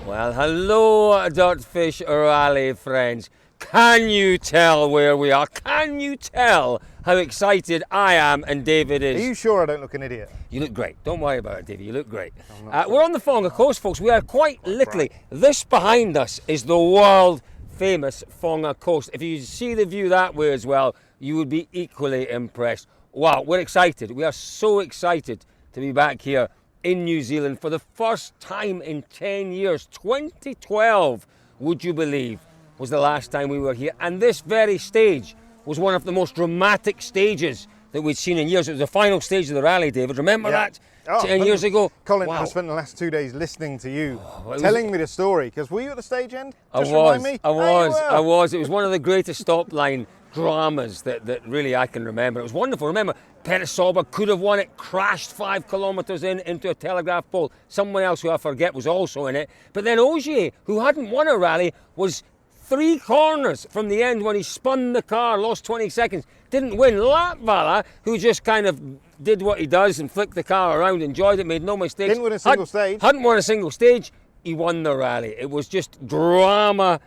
Well, hello, DirtFish Rally friends. Can you tell where we are? Can you tell how excited I am and David is? Are you sure I don't look an idiot? You look great. Don't worry about it, David. You look great. We're on the Fonga Coast, folks. We are quite literally, this behind us is the world famous Fonga Coast. If you see the view that way as well, you would be equally impressed. Wow, we're excited. We are so excited to be back here in New Zealand for the first time in 10 years. 2012, would you believe, was the last time we were here. And this very stage was one of the most dramatic stages that we'd seen in years. It was the final stage of the rally, David. Remember that? 10 years ago? Colin, wow. I spent the last 2 days listening to you, telling me the story, because were you at the stage end? I was. It was one of the greatest stop line dramas that really I can remember. It was wonderful. Remember, Peresauber could have won it, crashed 5 kilometres into a telegraph pole. Someone else who I forget was also in it. But then Ogier, who hadn't won a rally, was 3 corners from the end when he spun the car, lost 20 seconds, didn't win. Latvala, who just kind of did what he does and flicked the car around, enjoyed it, made no mistakes. Didn't win a single stage. Hadn't won a single stage. He won the rally. It was just drama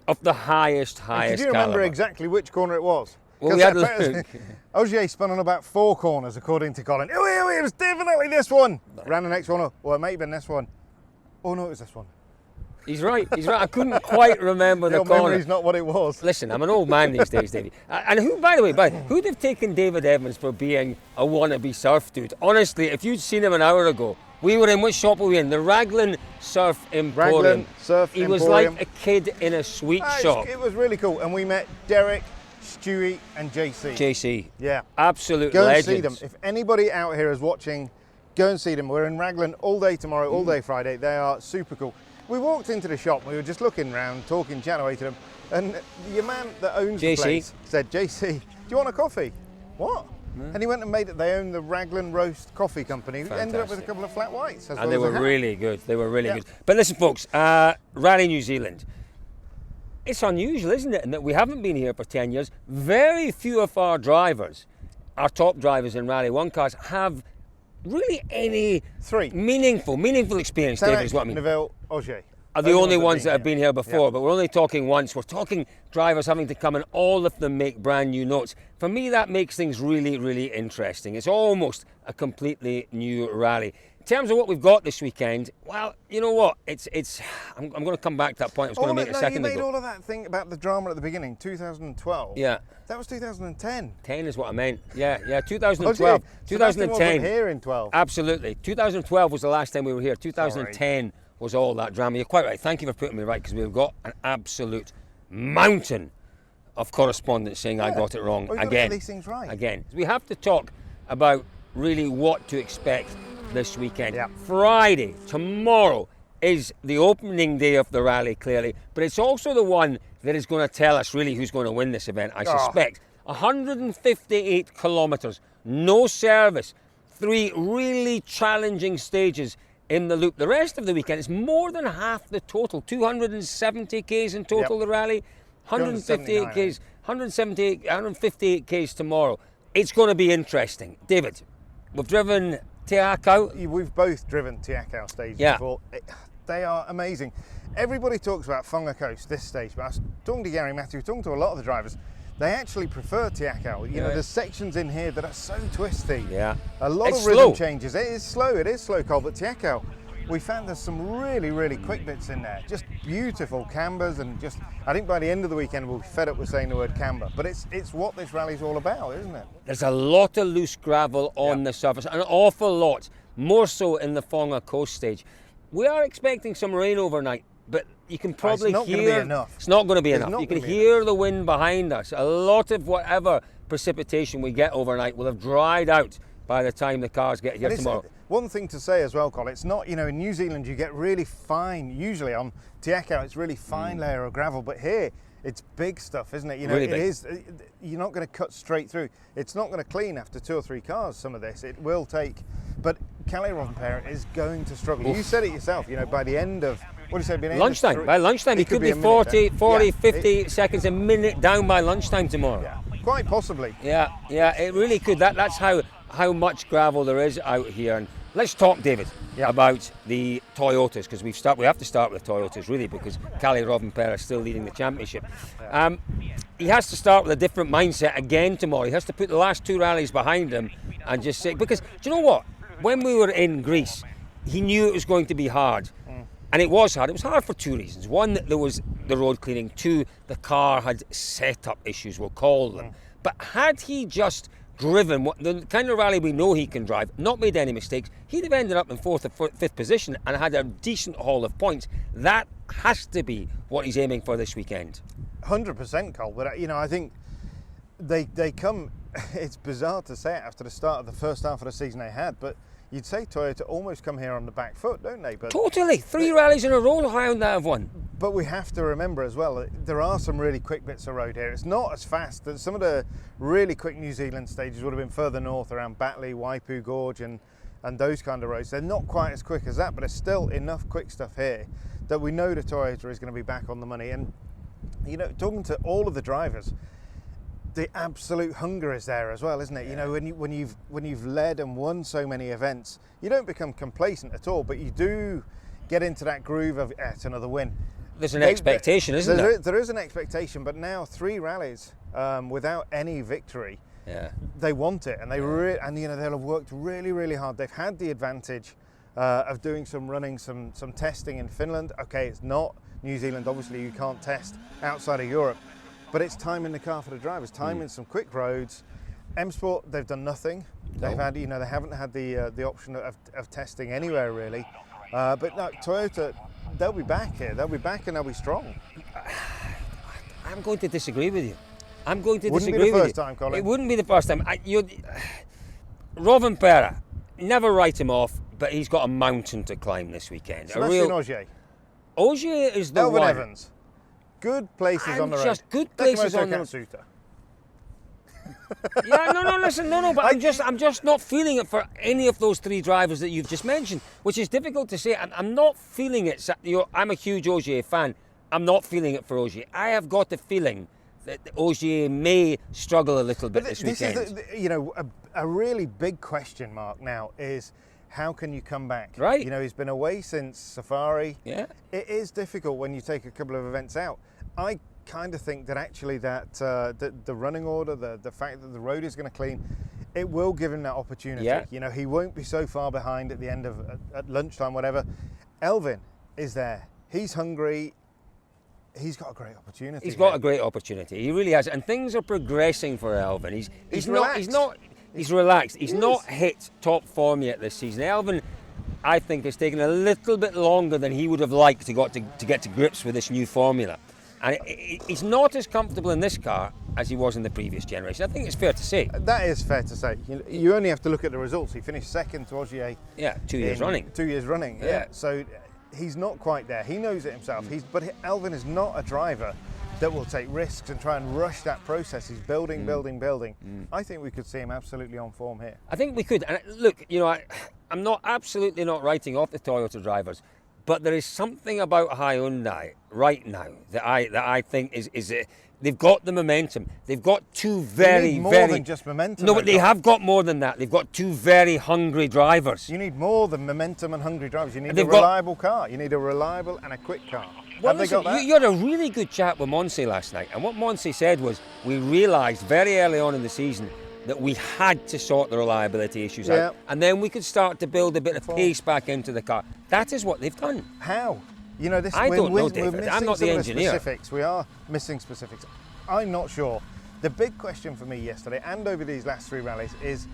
of the highest Did you remember caliber. exactly which corner it was? Well, we had a look. Ogier spun on about 4 corners, according to Colin. Oh, it was definitely this one. Ran the next one. Well, it may have been this one. Oh, no, it was this one. He's right. I couldn't quite remember the corner. Memory's not what it was. Listen, I'm an old man these days, Davey. And who, by the way, who'd have taken David Evans for being a wannabe surf dude? Honestly, if you'd seen him an hour ago, we were in, which shop were we in? The Raglan Surf Emporium. He was like a kid in a sweet shop. It was really cool. And we met Derek, Stewie and JC. JC. Yeah. Absolute Go legends. and see them. If anybody out here is watching, go and see them. We're in Raglan all day tomorrow, all day Friday. They are super cool. We walked into the shop, we were just looking around, talking, chatting away to them, and your man that owns the place said, JC, do you want a coffee? What? And he went and made it. They own the Raglan Roast Coffee Company. We ended up with a couple of flat whites. And they were really good. They were really good. But listen, folks, Rally New Zealand. It's unusual, isn't it, in that we haven't been here for 10 years. Very few of our drivers, our top drivers in Rally 1 cars, have really any meaningful experience, David, is what I mean. Neville, Ogier are the only ones that have been here before, but we're only talking once. We're talking drivers having to come and all of them make brand new notes. For me, that makes things really, really interesting. It's almost a completely new rally. In terms of what we've got this weekend, well, you know what? I'm going to come back to that point I was going to make a second ago. You made all of that thing about the drama at the beginning, 2012. Yeah. That was 2010. 10 is what I meant. Yeah, 2012. 2010. Wasn't here in 12. Absolutely. 2012 was the last time we were here. 2010 was all that drama. You're quite right. Thank you for putting me right, because we've got an absolute mountain of correspondence saying I got it wrong again. Get these things right. Again. We have to talk about really what to expect this weekend. Yeah. Friday, tomorrow, is the opening day of the rally, clearly, but it's also the one that is going to tell us really who's going to win this event, I suspect. 158 kilometres, no service, 3 really challenging stages in the loop. The rest of the weekend is more than half the total, 270 k's in total, the rally, 158 k's, 158 k's tomorrow. It's going to be interesting. David, we've driven Te Akau. We've both driven Te Akau stages before. They are amazing. Everybody talks about Fonga Coast, this stage, but I was talking to Gary Matthew, talking to a lot of the drivers. They actually prefer Te Akau. You know, there's sections in here that are so twisty. Yeah. A lot of rhythm changes. It is slow, Cole, but Te Akau, we found there's some really, really quick bits in there. Just beautiful cambers, and just, I think by the end of the weekend we'll be fed up with saying the word camber. But it's what this rally's all about, isn't it? There's a lot of loose gravel on the surface, an awful lot, more so in the Fonga Coast stage. We are expecting some rain overnight, but you can probably hear... It's not going to be enough. It's not going to be enough. You can hear the wind behind us. A lot of whatever precipitation we get overnight will have dried out by the time the cars get here tomorrow. One thing to say as well, Colin, it's not, you know, in New Zealand you get really fine, usually on Te Akau it's really fine layer of gravel, but here it's big stuff, isn't it? You know, really big. It is, you're not going to cut straight through. It's not going to clean after 2 or 3 cars, some of this. It will take, but Calais Rovanperä is going to struggle. You said it yourself, you know, by the end of, what do you say? Lunchtime. By lunchtime, he could be 40, 50 seconds, a minute down by lunchtime tomorrow. Yeah, quite possibly. Yeah, it really could. That's how much gravel there is out here. And let's talk, David, about the Toyotas, because we have to start with Toyotas, really, because Kalle Rovanperä is still leading the championship. He has to start with a different mindset again tomorrow. He has to put the last 2 rallies behind him and just say, because, do you know what? When we were in Greece, he knew it was going to be hard. And it was hard. It was hard for 2 reasons. One, that there was the road clearing. 2, the car had set-up issues, we'll call them. But had he just driven the kind of rally we know he can drive, not made any mistakes, he'd have ended up in 4th or 5th position and had a decent haul of points. That has to be what he's aiming for this weekend. 100%, Cole. But I think they come. It's bizarre to say it after the start of the first half of the season they had, but you'd say Toyota almost come here on the back foot, don't they? But totally. 3 rallies in a row, Hyundai have won. But we have to remember as well, there are some really quick bits of road here. It's not as fast. Some of the really quick New Zealand stages would have been further north, around Batley, Waipu Gorge and those kind of roads. They're not quite as quick as that, but there's still enough quick stuff here that we know the Toyota is going to be back on the money. And, talking to all of the drivers, the absolute hunger is there as well, isn't it? Yeah. When you've led and won so many events, you don't become complacent at all, but you do get into that groove of it's another win. There's an expectation, isn't there? There is an expectation, but now 3 rallies without any victory. Yeah. They want it, and they'll have worked really, really hard. They've had the advantage of doing some running, some testing in Finland. Okay, it's not New Zealand. Obviously, you can't test outside of Europe. But it's time in the car for the drivers, time in some quick roads. M Sport, they've done nothing. They've had, they haven't had the option of testing anywhere really. But no, Toyota, they'll be back here. They'll be back and they'll be strong. I'm going to disagree with you. Wouldn't be the first time, Colin. It wouldn't be the first time. Rovanperä, never write him off, but he's got a mountain to climb this weekend. Sebastian Ogier. Ogier is the Elvin one. Evans. Good places on the road. Just good places on the road. But I'm just not feeling it for any of those 3 drivers that you've just mentioned, which is difficult to say. I'm not feeling it. I'm a huge Ogier fan. I'm not feeling it for Ogier. I have got the feeling that Ogier may struggle a little bit this weekend. This is, a really big question mark now is, how can you come back? Right. He's been away since Safari. Yeah. It is difficult when you take a couple of events out. I kind of think that actually that the running order, the fact that the road is going to clean, it will give him that opportunity. Yeah. He won't be so far behind at the end of at lunchtime, whatever. Elvin is there. He's hungry. He's got a great opportunity. He's got a great opportunity. He really has, and things are progressing for Elvin. He's relaxed. He's not hit top form yet this season. Elvin, I think, has taken a little bit longer than he would have liked to get to grips with this new formula. And he's not as comfortable in this car as he was in the previous generation. I think it's fair to say. That is fair to say. You only have to look at the results. He finished second to Ogier. Yeah, 2 years running. 2 years running, yeah. So he's not quite there. He knows it himself. But Elvin is not a driver that will take risks and try and rush that process. He's building. I think we could see him absolutely on form here. I think we could. And look, I'm not absolutely not writing off the Toyota drivers, but there is something about Hyundai right now that I think is they've got the momentum. They've got 2 very, more very than just momentum. No, but they have got more than that. They've got 2 very hungry drivers. You need more than momentum and hungry drivers. You need a reliable car. You need a reliable and a quick car. Well, have they got that? You had a really good chat with Monse last night, and what Monse said was, we realised very early on in the season that we had to sort the reliability issues out, and then we could start to build a bit of pace back into the car. That is what they've done. How? I don't know, David. I'm not the engineer. We are missing specifics. I'm not sure. The big question for me yesterday and over these last 3 rallies is,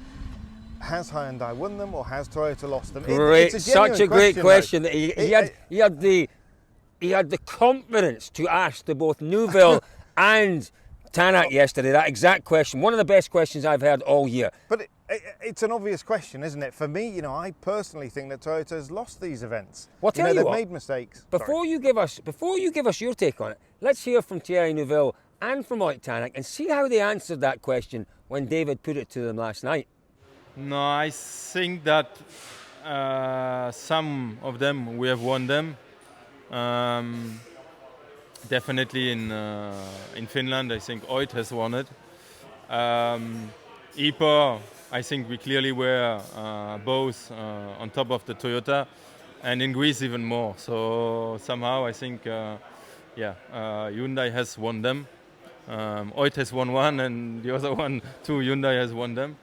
has Hyundai won them or has Toyota lost them? Such a great question. That he had the confidence to ask to both Neuville and Tanak yesterday that exact question. One of the best questions I've heard all year. But it's an obvious question, isn't it? For me, I personally think that Toyota has lost these events. Well, they've made mistakes. Before you give us your take on it, let's hear from Thierry Neuville and from Ott Tanak and see how they answered that question when David put it to them last night. No, I think that some of them we have won them. Definitely in Finland, I think Ott has won it. Ipo, I think we clearly were both on top of the Toyota, and in Greece even more. So somehow I think, Hyundai has won them. Oit has won one, and the other one too. Hyundai has won them.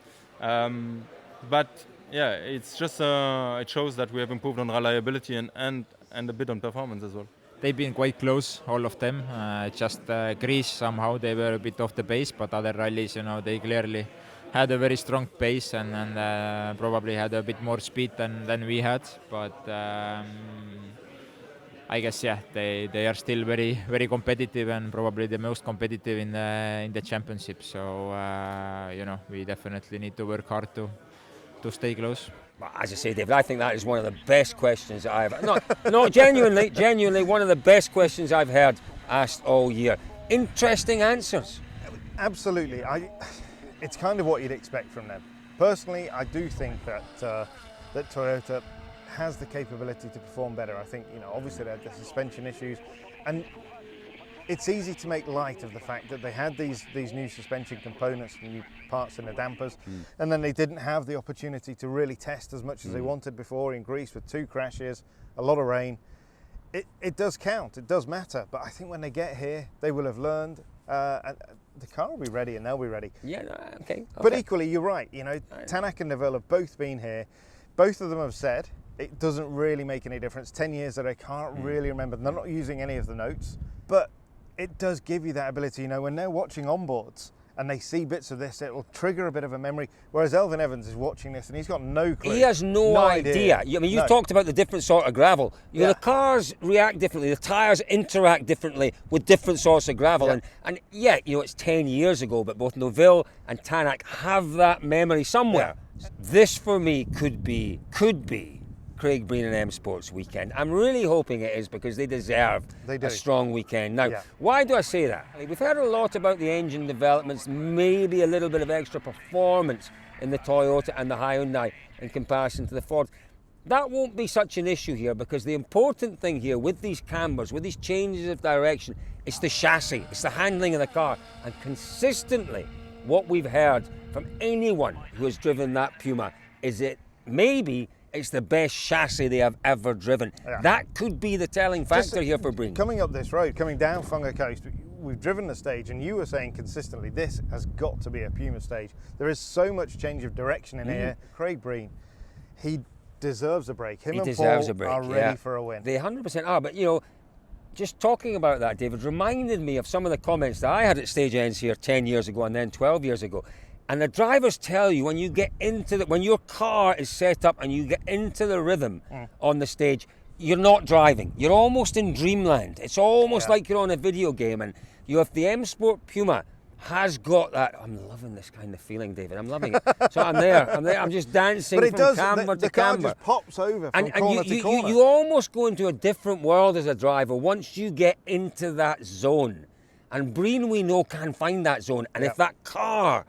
But yeah, it's just it shows that we have improved on reliability and a bit on performance as well. They've been quite close, all of them. Just Greece, somehow they were a bit off the pace, but other rallies, they clearly had a very strong pace and probably had a bit more speed than we had. But I guess, they are still very, very competitive and probably the most competitive in the championship. So, we definitely need to work hard to stay close. Well, as I say, David, I think that is one of the best questions that I've... No, genuinely one of the best questions I've heard asked all year. Interesting answers. Absolutely. It's kind of what you'd expect from them. Personally, I do think that Toyota has the capability to perform better. I think, obviously they had the suspension issues, and it's easy to make light of the fact that they had these new suspension components, new parts in the dampers, and then they didn't have the opportunity to really test as much as they wanted before in Greece with 2 crashes, a lot of rain. It does count, it does matter, but I think when they get here, they will have learned, and the car will be ready and they'll be ready. Yeah, okay. But equally, you're right, Tanak and Neville have both been here. Both of them have said it doesn't really make any difference. 10 years that I can't really remember. They're not using any of the notes, but it does give you that ability, when they're watching onboards and they see bits of this, it will trigger a bit of a memory. Whereas Elvin Evans is watching this and he's got no clue. He has no idea. I mean, you talked about the different sort of gravel. The cars react differently, the tyres interact differently with different sorts of gravel. And it's 10 years ago, but both Neville and Tanak have that memory somewhere. Yeah. This for me could be Craig Breen and M Sports weekend. I'm really hoping it is, because they deserve a strong weekend. Now, why do I say that? We've heard a lot about the engine developments, maybe a little bit of extra performance in the Toyota and the Hyundai in comparison to the Ford. That won't be such an issue here, because the important thing here with these cambers, with these changes of direction, it's the chassis, it's the handling of the car. And consistently, what we've heard from anyone who has driven that Puma is that maybe it's the best chassis they have ever driven. Yeah. That could be the telling factor here for Breen. Coming up this road, coming down Funga Coast, we've driven the stage, and you were saying consistently, this has got to be a Puma stage. There is so much change of direction in here. Craig Breen, he deserves a break. Him and Paul are ready for a win. They 100% are, but just talking about that, David, reminded me of some of the comments that I had at stage ends here 10 years ago and then 12 years ago. And the drivers tell you when you get into when your car is set up and you get into the rhythm on the stage, you're not driving. You're almost in dreamland. It's almost like you're on a video game. And if the M Sport Puma has got that, I'm loving this kind of feeling, David. I'm loving it. So I'm there. I'm just dancing from camber to camber. The car just pops over from corner to corner. You almost go into a different world as a driver once you get into that zone. And Breen, we know, can find that zone. And if that car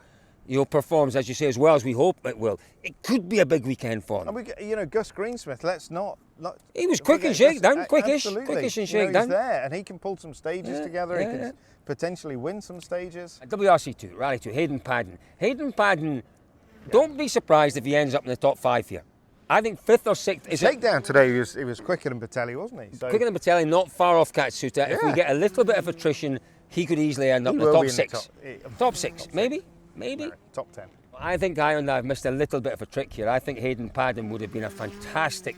performs, as you say, as well as we hope it will, it could be a big weekend for them. And Gus Greensmith, let's not he was quick and shakedown, quickish and shakedown. He's there, and he can pull some stages together. He can potentially win some stages. WRC 2, Rally 2, Hayden Paddon, don't be surprised if he ends up in the top 5 here. I think 5th or 6th. Shakedown today, he was quicker than Batelli, wasn't he? So quicker than Batelli, not far off Katsuta. If we get a little bit of attrition, he could easily end up in the top 6. Top 6, maybe? No, top 10. I think Hyundai have missed a little bit of a trick here. I think Hayden Paddon would have been a fantastic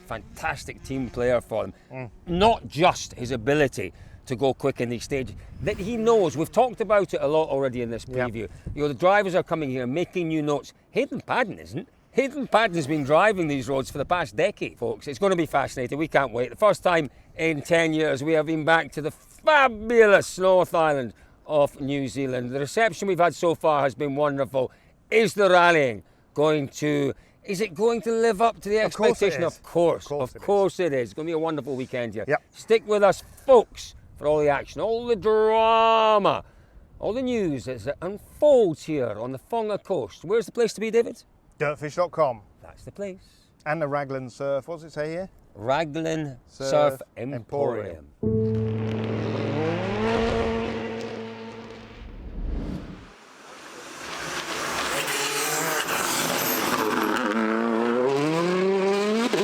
team player for them. Not just his ability to go quick in these stages. That he knows, we've talked about it a lot already in this preview. The drivers are coming here making new notes. Hayden Paddon isn't. Hayden Paddon has been driving these roads for the past decade, folks. It's going to be fascinating. We can't wait. The first time in 10 years we have been back to the fabulous North Island of New Zealand. The reception we've had so far has been wonderful. Is the rallying going to live up to the expectation? Of course it is. It's going to be a wonderful weekend here. Yep. Stick with us, folks, for all the action, all the drama, all the news as it unfolds here on the Funga Coast. Where's the place to be, David? DirtFish.com. That's the place. And the Raglan Surf, what does it say here? Raglan Surf Emporium.